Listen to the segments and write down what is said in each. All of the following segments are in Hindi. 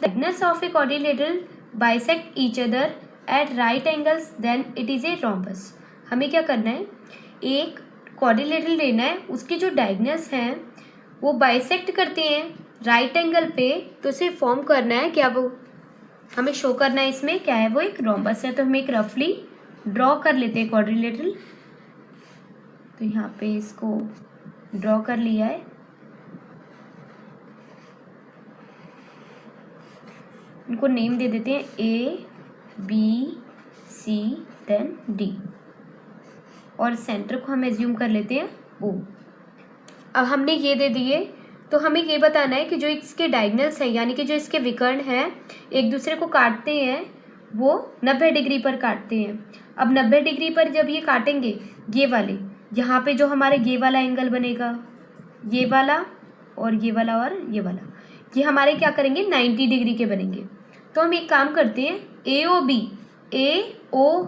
diagonals of a quadrilateral bisect each other at right angles then it is a rhombus. हमें क्या करना है, एक क्वाड्रिलेटरल लेना है, उसके जो डायगोनल्स हैं वो बाइसेक्ट करते हैं राइट एंगल पे, तो उसे फॉर्म करना है क्या, वो हमें शो करना है इसमें क्या है, वो एक रोम्बस है. तो हम एक रफली ड्रॉ कर लेते हैं क्वाड्रिलेटरल. तो यहाँ पे इसको ड्रॉ कर लिया है. इनको नेम दे देते हैं A B C then D, और सेंटर को हम एज्यूम कर लेते हैं ओ. अब हमने ये दे दिए, तो हमें ये बताना है कि जो इसके डायगोनल्स हैं यानी कि जो इसके विकर्ण हैं एक दूसरे को काटते हैं वो 90 डिग्री पर काटते हैं. अब 90 डिग्री पर जब ये काटेंगे, ये वाले यहाँ पे जो हमारे ये वाला एंगल बनेगा, ये वाला और ये वाला और ये वाला, ये हमारे क्या करेंगे 90 डिग्री के बनेंगे. तो हम एक काम करते हैं, ए ओ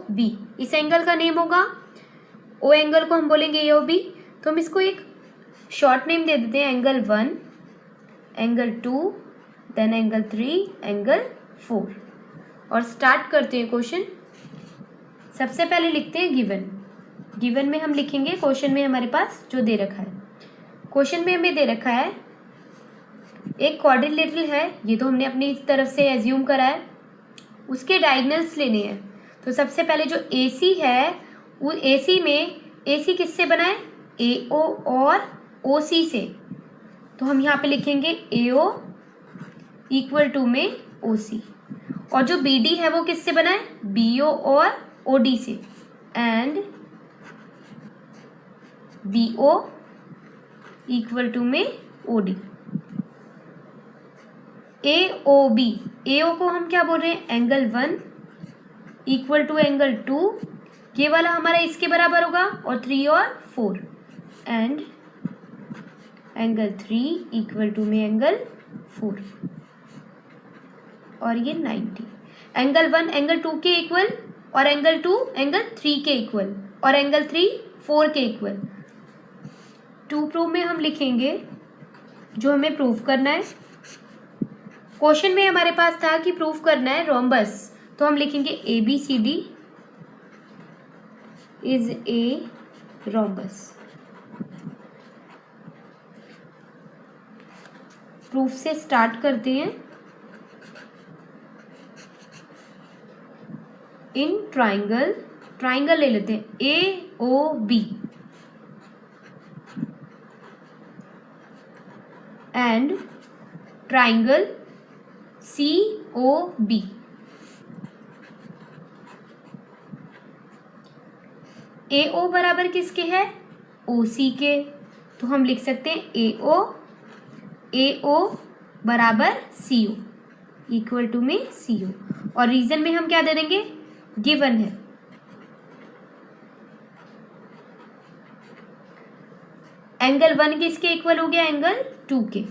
बी इस एंगल का नेम होगा, ओ एंगल को हम बोलेंगे ए ओ बी. तो हम इसको एक शॉर्ट नेम दे देते हैं, angle 1, angle 2, then angle 3, angle 4. और स्टार्ट करते हैं क्वेश्चन. सबसे पहले लिखते हैं गिवन में हम लिखेंगे क्वेश्चन में हमारे पास जो दे रखा है. क्वेश्चन में हमें दे रखा है एक क्वाड्रिलेटरल है, ये तो हमने अपनी तरफ से एज्यूम करा है, उसके डायगोनल्स लेने हैं. तो सबसे पहले जो AC है वो AC में AC किससे बना है, AO और OC से. तो हम यहाँ पे लिखेंगे AO इक्वल टू में OC. और जो BD है वो किससे बना है, BO और OD से, एंड BO इक्वल टू में OD. AO को हम क्या बोल रहे हैं, एंगल 1 इक्वल टू एंगल 2, ये वाला हमारा इसके बराबर होगा, और 3 और 4, एंड एंगल 3 इक्वल टू में एंगल 4, और ये 90. एंगल 1 एंगल 2 के इक्वल, और एंगल 2 एंगल 3 के इक्वल, और एंगल 3 4 के इक्वल. टू प्रूव में हम लिखेंगे जो हमें प्रूव करना है. क्वेश्चन में हमारे पास था कि प्रूफ करना है रोम्बस, तो हम लिखेंगे ABCD is a rhombus. Proof से स्टार्ट करते हैं. इन ट्राइंगल ले लेते हैं AOB and triangle COB. AO बराबर किसके है, OC के. तो हम लिख सकते हैं AO बराबर CO इक्वल टू में CO. और रीजन में हम क्या दे देंगे, गिवन है. एंगल 1 किसके इक्वल हो गया, एंगल 2 के.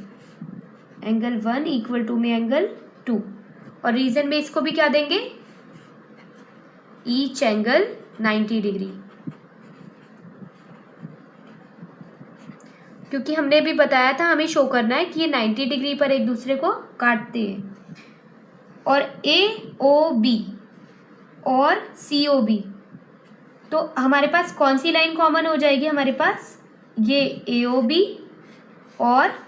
एंगल 1 इक्वल टू में एंगल 2, और रीजन में इसको भी क्या देंगे, ईच एंगल 90 डिग्री, क्योंकि हमने भी बताया था हमें शो करना है कि ये 90 डिग्री पर एक दूसरे को काटते हैं. और AOB और COB, तो हमारे पास कौन सी लाइन कॉमन हो जाएगी, हमारे पास ये AOB और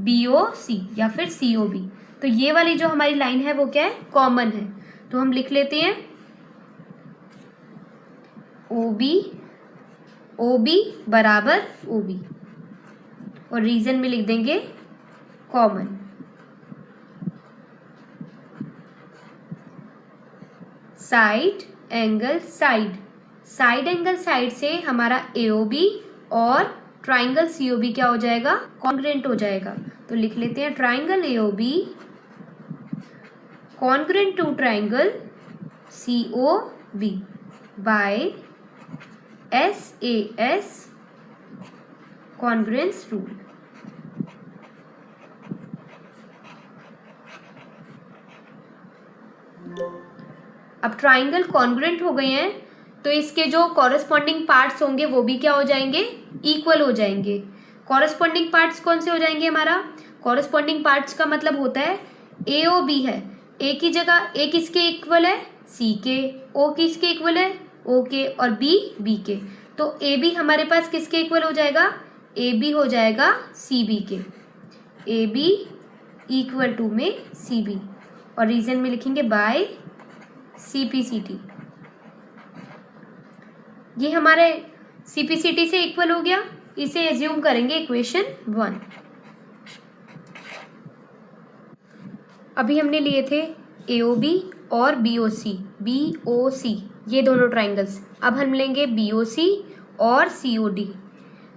BOC या फिर COB. तो ये वाली जो हमारी लाइन है वो क्या है, कॉमन है. तो हम लिख लेते हैं OB बराबर OB, और रीजन में लिख देंगे कॉमन. साइड एंगल साइड से हमारा AOB और ट्राइंगल COB क्या हो जाएगा, कॉन्ग्रुएंट हो जाएगा. तो लिख लेते हैं triangle AOB congruent to triangle COB by SAS congruence rule. अब ट्राइंगल कॉन्ग्रुएंट हो गए हैं, तो इसके जो कॉरेस्पॉन्डिंग पार्ट्स होंगे वो भी क्या हो जाएंगे, इक्वल हो जाएंगे. कॉरेस्पॉन्डिंग पार्ट्स कौन से हो जाएंगे, हमारा कॉरेस्पॉन्डिंग पार्ट्स का मतलब होता है ए ओ बी है, ए की जगह ए किसके इक्वल है, सी के, ओ किसके इक्वल है, ओ के, और बी बी के। तो ए बी हमारे पास किसके इक्वल हो जाएगा, ए बी हो जाएगा सी बी के, ए बी इक्वल टू में सी बी, और रीजन में लिखेंगे बाय CPCT। ये हमारे CPCT से इक्वल हो गया, इसे एज्यूम करेंगे इक्वेशन 1। अभी हमने लिए थे AOB और BOC ये दोनों ट्राइंगल्स। अब हम लेंगे BOC और COD।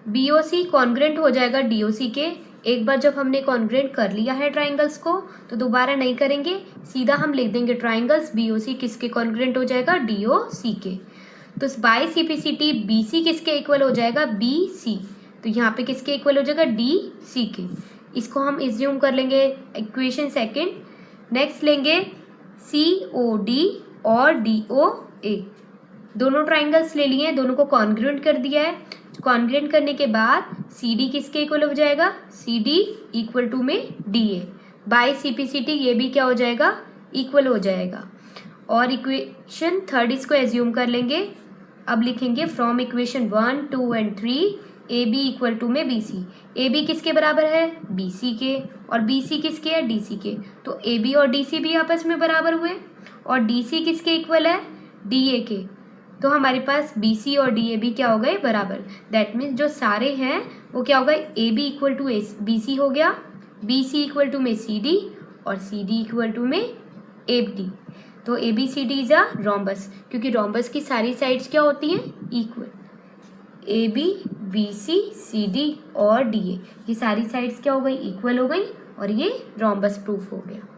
BOC कॉन्ग्रेंट हो जाएगा DOC के। एक बार जब हमने कॉन्ग्रेंट कर लिया है ट्राइंगल्स को तो दोबारा नहीं करेंगे, सीधा हम लिख देंगे ट्राइंगल्स BOC किसके कॉन्ग्रेंट हो जाएगा, DOC के। तो बाय CPCT BC किसके इक्वल हो जाएगा, BC। तो यहाँ पे किसके इक्वल हो जाएगा, DC के। इसको हम एज्यूम कर लेंगे इक्वेशन सेकेंड। नेक्स्ट लेंगे COD और DOA। दोनों ट्राइंगल्स ले लिए हैं, दोनों को कॉन्ग्रुएंट कर दिया है। कॉन्ग्रुएंट करने के बाद CD किसके इक्वल हो जाएगा, CD इक्वल टू में DA। बाय CPCT ये भी क्या हो जाएगा, इक्वल हो जाएगा। और इक्वेशन थर्ड इसको एज्यूम कर लेंगे। अब लिखेंगे from equation 1, 2 and 3 AB equal to में BC। AB किसके बराबर है, BC के, और BC किसके है, DC के। तो AB और DC भी आपस में बराबर हुए, और DC किसके इक्वल है, DA के। तो हमारे पास BC और DA भी क्या हो गए, बराबर। दैट मीन्स जो सारे हैं वो क्या हो गए, AB इक्वल टू BC हो गया, BC इक्वल टू में CD, और CD इक्वल टू में AD। तो ABCD इज अ रोम्बस, क्योंकि रोम्बस की सारी साइड्स क्या होती हैं, इक्वल। AB BC CD और DA ये सारी साइड्स क्या हो गई, इक्वल हो गई, और ये रोम्बस प्रूफ हो गया।